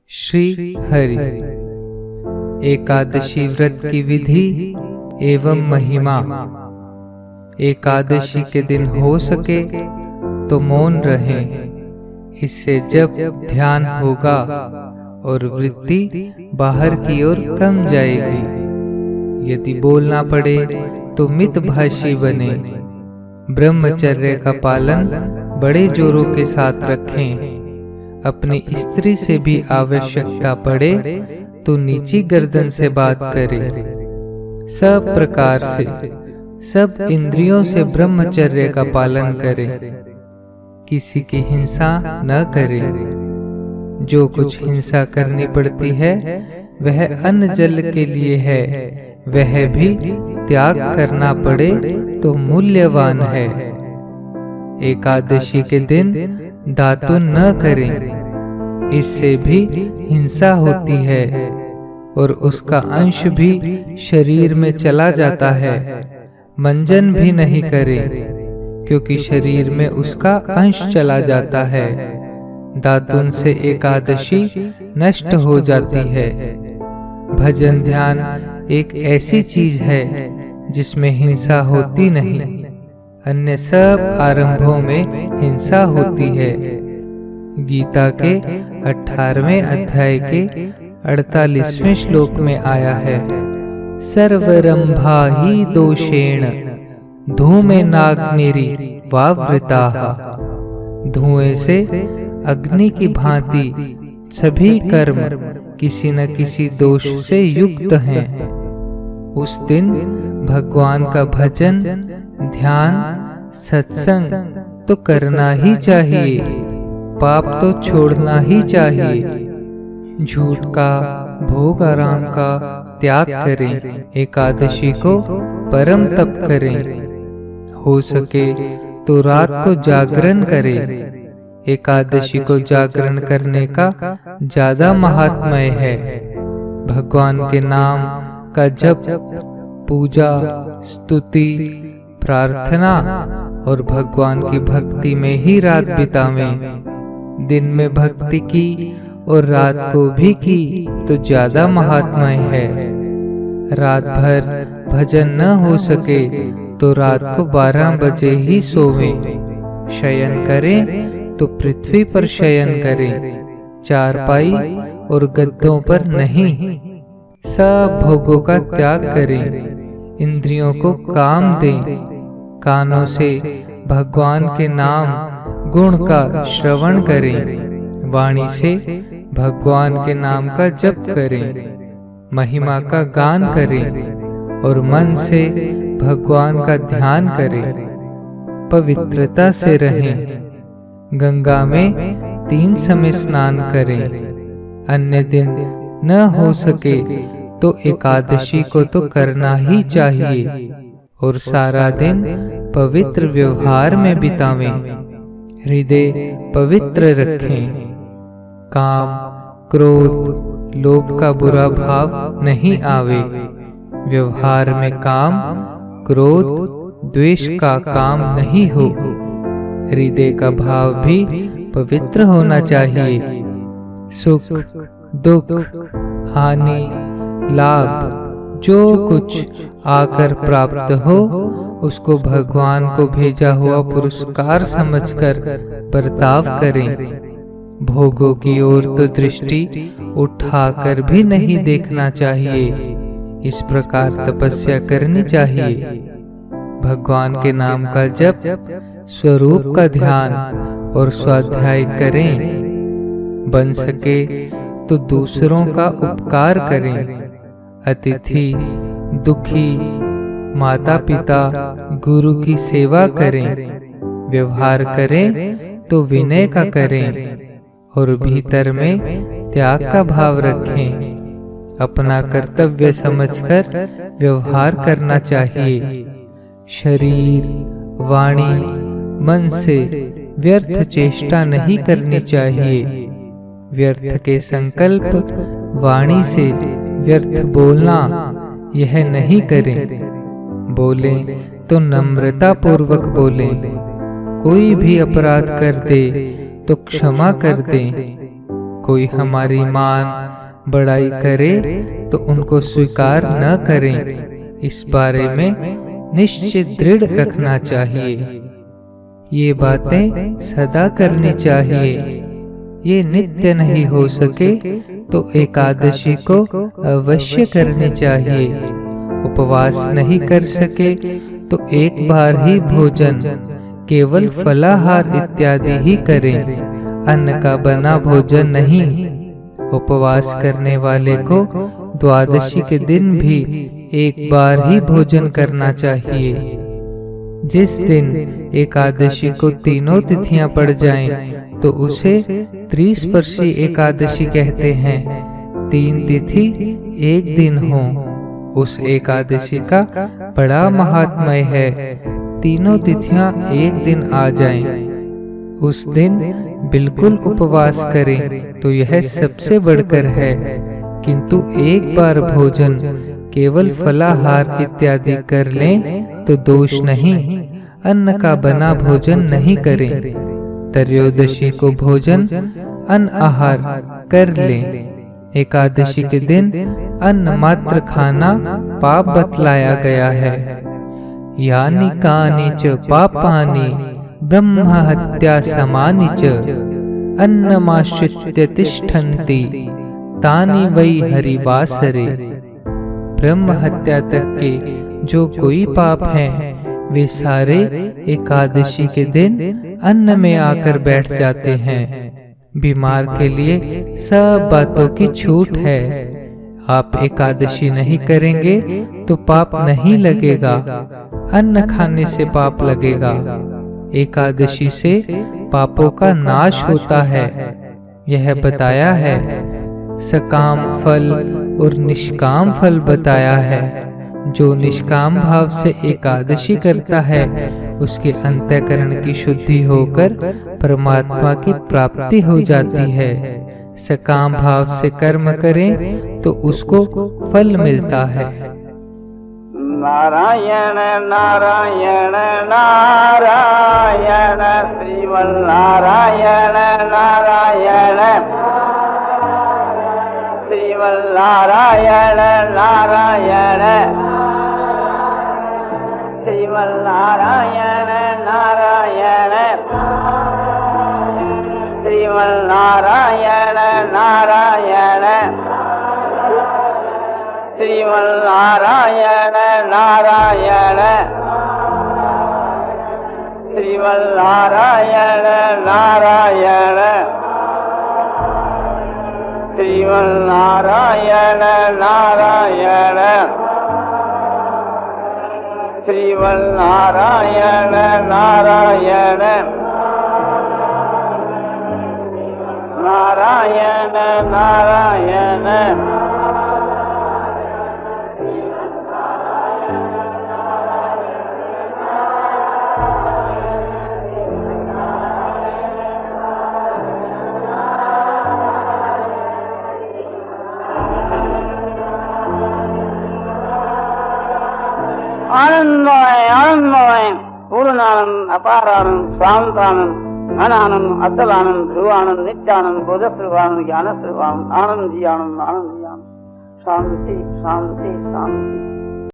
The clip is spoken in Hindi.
श्री हरि। एकादशी व्रत की विधि एवं महिमा। एकादशी के दिन हो सके तो मौन रहें, इससे जब ध्यान होगा और वृत्ति बाहर की ओर कम जाएगी। यदि बोलना पड़े तो मितभाषी बने। ब्रह्मचर्य का पालन बड़े जोरों के साथ रखें। अपनी स्त्री से भी आवश्यकता पड़े तो नीची गर्दन से बात करें। सब प्रकार से सब इंद्रियों से ब्रह्मचर्य का पालन करें। किसी की हिंसा न करें। जो कुछ हिंसा करनी पड़ती है वह अन्न जल के लिए है, वह भी त्याग करना पड़े तो मूल्यवान है। एकादशी के दिन दातुन न करें, इससे भी हिंसा होती है और उसका अंश भी शरीर में चला जाता है। मंजन भी नहीं करें, क्योंकि शरीर में उसका अंश चला जाता है। दातुन से एकादशी नष्ट हो जाती है। भजन ध्यान एक ऐसी चीज है जिसमें हिंसा होती नहीं। अन्य सब आरंभों में हिंसा होती है। गीता के 18वें अध्याय के 48वें श्लोक में आया है, सर्वरंभा ही दोषेण धूमेनाग्निरि वावृताः। धुएं से अग्नि की भांति सभी कर्म किसी न किसी दोष से युक्त हैं। उस दिन भगवान का भजन ध्यान सत्संग तो करना ही चाहिए, पाप तो छोड़ना ही चाहिए। झूठ का भोग आराम का त्याग करें। एकादशी को परम तप करें। हो सके तो रात को जागरण करें। एकादशी को जागरण करने का ज्यादा महात्म्य है। भगवान के नाम का जप, पूजा, स्तुति, प्रार्थना और भगवान की भक्ति में ही रात बितावें। दिन में भक्ति की और रात को भी की तो ज्यादा महात्म्य है। रात भर भजन न हो सके तो रात को 12 बजे ही सोवें। शयन करें तो पृथ्वी पर शयन करें, चारपाई और गद्दों पर नहीं। सब भोगों का त्याग करें। इंद्रियों को काम दें। कानों से भगवान के नाम गुण का श्रवण करें। वाणी से भगवान के नाम का जप करें। महिमा का गान करें और मन से भगवान का ध्यान करें। पवित्रता से रहें। गंगा में 3 समय स्नान करें। अन्य दिन न हो सके तो एकादशी को तो करना ही चाहिए और सारा दिन पवित्र व्यवहार में बितावें। हृदय पवित्र रखें। काम, क्रोध, लोभ का बुरा भाव नहीं आवे। व्यवहार में काम, क्रोध, द्वेष का काम नहीं हो। हृदय का भाव भी पवित्र होना चाहिए। सुख, दुख, हानि, लाभ जो कुछ आकर प्राप्त हो उसको भगवान को भेजा हुआ पुरस्कार समझकर बर्ताव करें। भोगों की ओर तो दृष्टि उठाकर भी नहीं देखना चाहिए। इस प्रकार तपस्या करनी चाहिए। भगवान के नाम का जप, स्वरूप का ध्यान और स्वाध्याय करें। बन सके तो दूसरों का उपकार करें। अतिथि, दुखी, माता पिता, गुरु की सेवा करें। व्यवहार करें तो विनय का करें और भीतर में त्याग का भाव रखें। अपना कर्तव्य समझकर व्यवहार करना चाहिए। शरीर, वाणी, मन से व्यर्थ चेष्टा नहीं करनी चाहिए। व्यर्थ के संकल्प, वाणी से व्यर्थ बोलना यह नहीं करें। बोलें तो नम्रता पूर्वक बोलें। कोई भी अपराध कर दे तो क्षमा कर दें। कोई हमारी मान बड़ाई करे तो उनको स्वीकार न करें, इस बारे में निश्चित दृढ़ रखना चाहिए। ये बातें सदा करनी चाहिए। ये नित्य नहीं हो सके तो एकादशी को अवश्य करनी चाहिए। उपवास नहीं कर सके तो एक बार ही भोजन, केवल फलाहार इत्यादि ही करें, अन्न का बना भोजन नहीं। उपवास करने वाले को द्वादशी के दिन भी एक बार ही भोजन करना चाहिए। जिस दिन एकादशी को तीनों तिथियां पड़ जाएं, तो उसे त्रिस्पर्शी एकादशी कहते हैं। 3 तिथि एक दिन हो, उस एकादशी का बड़ा महात्म्य है। तीनों तिथियां एक दिन आ जाएं, उस दिन बिल्कुल उपवास करें तो यह सबसे बढ़कर है। किंतु एक बार भोजन, केवल फलाहार इत्यादि कर लें तो दोष नहीं। अन्न का बना भोजन नहीं करें। त्रयोदशी को भोजन अन्न आहार कर लें। एकादशी के दिन अन्न मात्र खाना पाप बतलाया गया है। यानि कानि च पापानि ब्रह्म हत्या समानि च अन्नमाश्रित्य तिष्ठन्ति तानि वै हरिवासरे। ब्रह्म हत्या तक के जो कोई पाप हैं, वे सारे एकादशी के दिन अन्न में आकर बैठ जाते हैं। बीमार के लिए सब बातों की छूट है। आप एकादशी नहीं करेंगे तो पाप नहीं लगेगा, अन्न खाने से पाप लगेगा। एकादशी से पापों का नाश होता है, यह बताया है। सकाम फल और निष्काम फल बताया है। जो निष्काम भाव से एकादशी करता है, उसके अंतःकरण की शुद्धि होकर परमात्मा की प्राप्ति हो जाती है। सकाम भाव से कर्म करें तो उसको फल मिलता है। नारायण नारायण नारायण श्रीमन्नारायण नारायण श्रीमन्नारायण नारायण श्रीमन्नारायण नारायण श्रीमन्नारायण नारायण श्रीमन्नारायण नारायण श्रीमन्नारायण नारायण श्रीमन्नारायण नारायण श्रीमन्नारायण नारायण नारायण नारायण आनंदमय आनंदमय पूर्णानंद अपारानंद स्वांतानंद अनानंद अतलानंद ध्रुवानंद नित्यानंद बोधस्वरूपानंद ज्ञानस्वरूपानंद आनंद जी आनंद आनंद जी आनंद शांति शांति शांति।